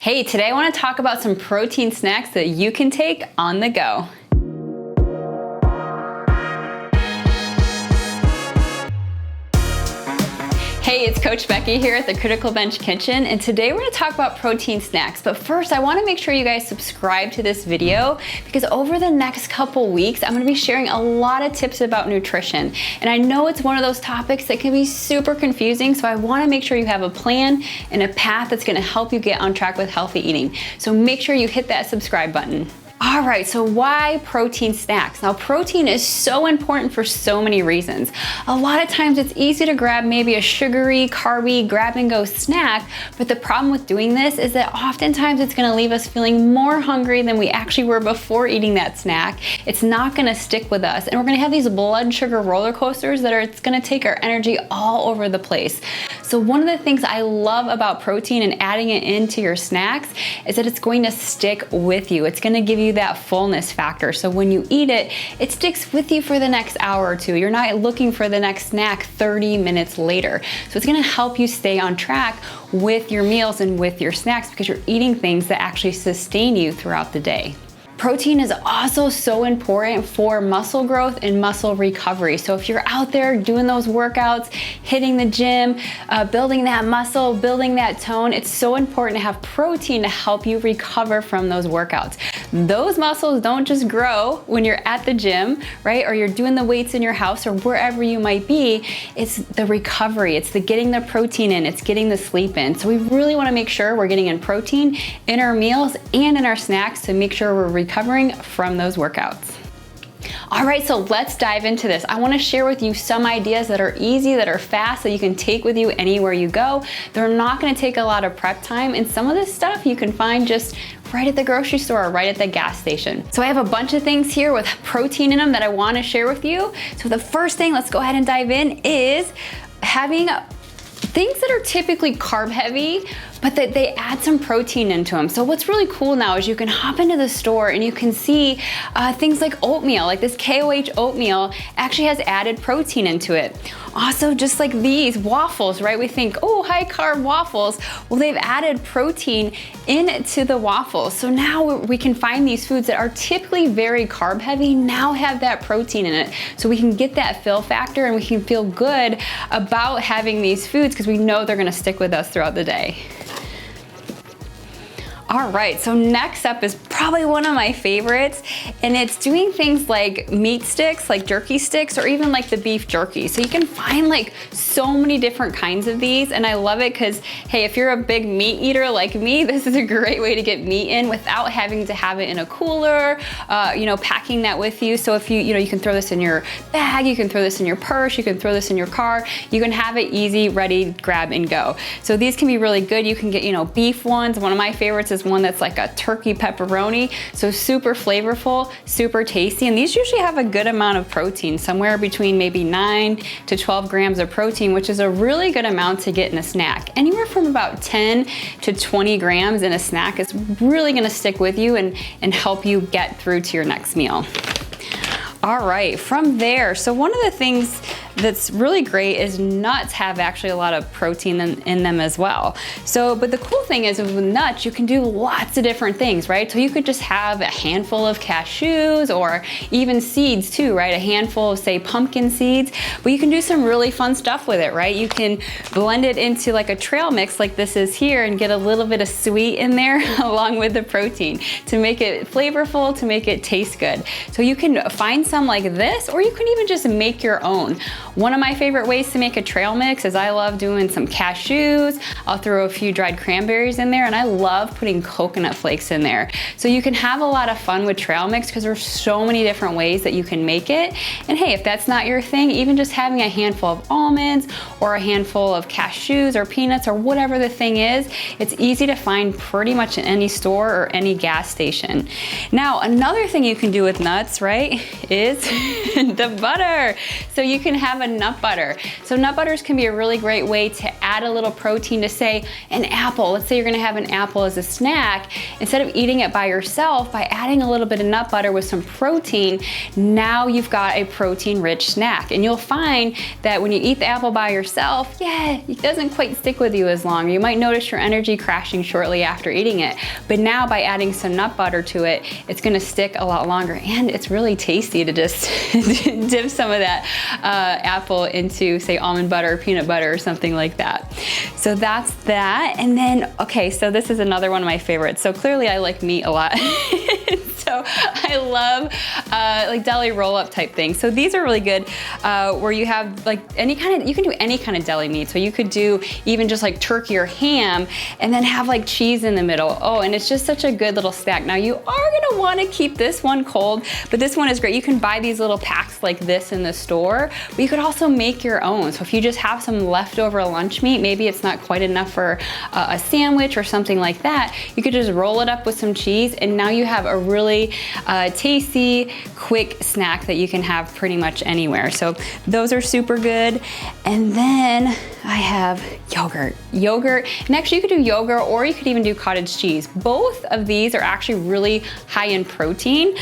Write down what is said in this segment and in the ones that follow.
Hey, today I want to talk about some protein snacks that you can take on the go. Hey, it's Coach Becky here at the Criticalbench Kitchen, and today we're going to talk about protein snacks. But first, I want to make sure you guys subscribe to this video because over the next couple weeks, I'm going to be sharing a lot of tips about nutrition. And I know it's one of those topics that can be super confusing, so I want to make sure you have a plan and a path that's going to help you get on track with healthy eating. So make sure you hit that subscribe button. All right, so why protein snacks? Now, protein is so important for so many reasons. A lot of times it's easy to grab maybe a sugary, carby, grab and go snack, but the problem with doing this is that oftentimes it's gonna leave us feeling more hungry than we actually were before eating that snack. It's not gonna stick with us, and we're gonna have these blood sugar roller coasters it's gonna take our energy all over the place. So one of the things I love about protein and adding it into your snacks is that it's going to stick with you. It's gonna give you that fullness factor. So when you eat it, it sticks with you for the next hour or two. You're not looking for the next snack 30 minutes later. So it's gonna help you stay on track with your meals and with your snacks because you're eating things that actually sustain you throughout the day. Protein is also so important for muscle growth and muscle recovery. So if you're out there doing those workouts, hitting the gym, building that muscle, building that tone, it's so important to have protein to help you recover from those workouts. Those muscles don't just grow when you're at the gym, right? Or you're doing the weights in your house or wherever you might be. It's the recovery, it's the getting the protein in, it's getting the sleep in. So we really wanna make sure we're getting in protein in our meals and in our snacks to make sure we're recovering from those workouts. All right, so let's dive into this. I wanna share with you some ideas that are easy, that are fast, that you can take with you anywhere you go. They're not gonna take a lot of prep time, and some of this stuff you can find just right at the grocery store or right at the gas station. So I have a bunch of things here with protein in them that I wanna share with you. So the first thing, let's go ahead and dive in, is having things that are typically carb heavy, but that they add some protein into them. So what's really cool now is you can hop into the store and you can see things like oatmeal, like this KOH oatmeal actually has added protein into it. Also, just like these waffles, right? We think, oh, high carb waffles. Well, they've added protein into the waffles. So now we can find these foods that are typically very carb heavy now have that protein in it. So we can get that fill factor and we can feel good about having these foods because we know they're gonna stick with us throughout the day. All right, so next up is probably one of my favorites, and it's doing things like meat sticks, like jerky sticks, or even like the beef jerky. So you can find like so many different kinds of these, and I love it because, hey, if you're a big meat eater like me, this is a great way to get meat in without having to have it in a cooler, packing that with you. So if you can throw this in your bag, you can throw this in your purse, you can throw this in your car, you can have it easy, ready, grab and go. So these can be really good. You can get, beef ones. One of my favorites is one that's like a turkey pepperoni, so super flavorful, super tasty, and these usually have a good amount of protein, somewhere between maybe 9 to 12 grams of protein, which is a really good amount to get in a snack. Anywhere from about 10 to 20 grams in a snack is really gonna stick with you and help you get through to your next meal. All right, from there, so one of the things that's really great is nuts have actually a lot of protein in them as well. So, but the cool thing is with nuts, you can do lots of different things, right? So you could just have a handful of cashews or even seeds too, right? A handful of, say, pumpkin seeds, but you can do some really fun stuff with it, right? You can blend it into like a trail mix like this is here and get a little bit of sweet in there along with the protein to make it flavorful, to make it taste good. So you can find some like this, or you can even just make your own. One of my favorite ways to make a trail mix is I love doing some cashews. I'll throw a few dried cranberries in there, and I love putting coconut flakes in there. So you can have a lot of fun with trail mix because there's so many different ways that you can make it. And hey, if that's not your thing, even just having a handful of almonds or a handful of cashews or peanuts or whatever the thing is, it's easy to find pretty much in any store or any gas station. Now, another thing you can do with nuts, right, is the butter. So you can have a a nut butter. So nut butters can be a really great way to add a little protein to, say, an apple. Let's say you're gonna have an apple as a snack. Instead of eating it by yourself, by adding a little bit of nut butter with some protein, now you've got a protein-rich snack. And you'll find that when you eat the apple by yourself, yeah, it doesn't quite stick with you as long. You might notice your energy crashing shortly after eating it. But now by adding some nut butter to it, it's gonna stick a lot longer. And it's really tasty to just dip some of that apple into, say, almond butter or peanut butter or something like that. So that's that. And then, okay, so this is another one of my favorites. So clearly I like meat a lot. So I love like deli roll-up type things. So these are really good where you have like any kind of, you can do any kind of deli meat. So you could do even just like turkey or ham and then have like cheese in the middle. Oh, and it's just such a good little snack. Now you are gonna wanna keep this one cold, but this one is great. You can buy these little packs like this in the store, but you could also make your own. So if you just have some leftover lunch meat, maybe it's not quite enough for a sandwich or something like that, you could just roll it up with some cheese and now you have a really tasty, quick snack that you can have pretty much anywhere. So those are super good. And then I have yogurt. And actually you could do yogurt or you could even do cottage cheese. Both of these are actually really high in protein.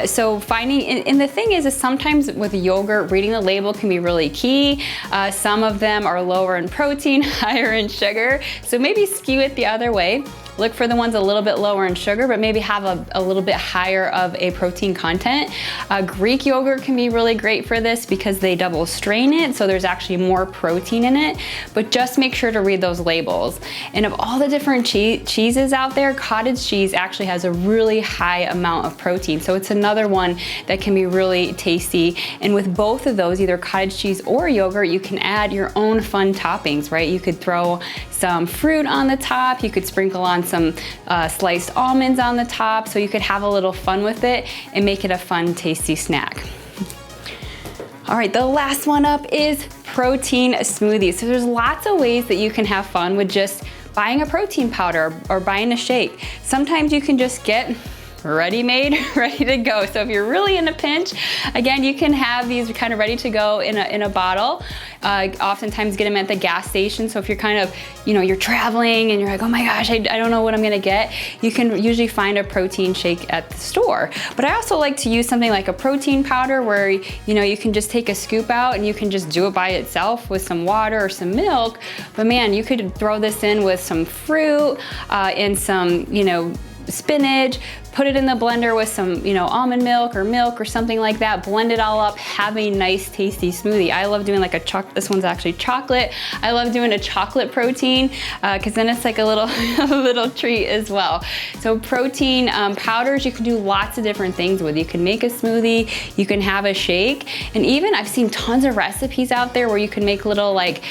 So finding, and the thing is sometimes with yogurt, reading the label can be really key. Some of them are lower in protein, higher in sugar. So maybe skew it the other way. Look for the ones a little bit lower in sugar, but maybe have a little bit higher of a protein content. Greek yogurt can be really great for this because they double strain it, so there's actually more protein in it, but just make sure to read those labels. And of all the different cheeses out there, cottage cheese actually has a really high amount of protein, so it's another one that can be really tasty. And with both of those, either cottage cheese or yogurt, you can add your own fun toppings, right? You could throw some fruit on the top, you could sprinkle on some sliced almonds on the top, so you could have a little fun with it and make it a fun, tasty snack. All right, the last one up is protein smoothies. So there's lots of ways that you can have fun with just buying a protein powder or buying a shake. Sometimes you can just get ready-made, ready to go. So if you're really in a pinch, again, you can have these kind of ready to go in a bottle. Oftentimes get them at the gas station. So if you're kind of, you're traveling and you're like, oh my gosh, I don't know what I'm gonna get, you can usually find a protein shake at the store. But I also like to use something like a protein powder where, you can just take a scoop out and you can just do it by itself with some water or some milk. But man, you could throw this in with some fruit and some, spinach, put it in the blender with some, almond milk or something like that, blend it all up, have a nice tasty smoothie. I love doing like this one's actually chocolate. I love doing a chocolate protein because then it's like a little, a little treat as well. So protein powders, you can do lots of different things with. You can make a smoothie, you can have a shake, and even I've seen tons of recipes out there where you can make little like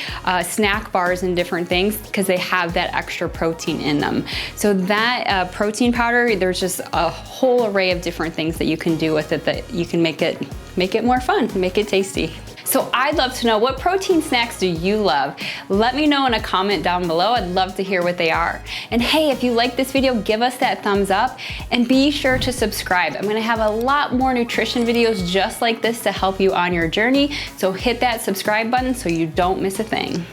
snack bars and different things because they have that extra protein in them. So that protein powder, there's just a whole array of different things that you can do with it that you can make it more fun, make it tasty. So I'd love to know, what protein snacks do you love? Let me know in a comment down below. I'd love to hear what they are. And hey, if you like this video, give us that thumbs up and be sure to subscribe. I'm gonna have a lot more nutrition videos just like this to help you on your journey. So hit that subscribe button so you don't miss a thing.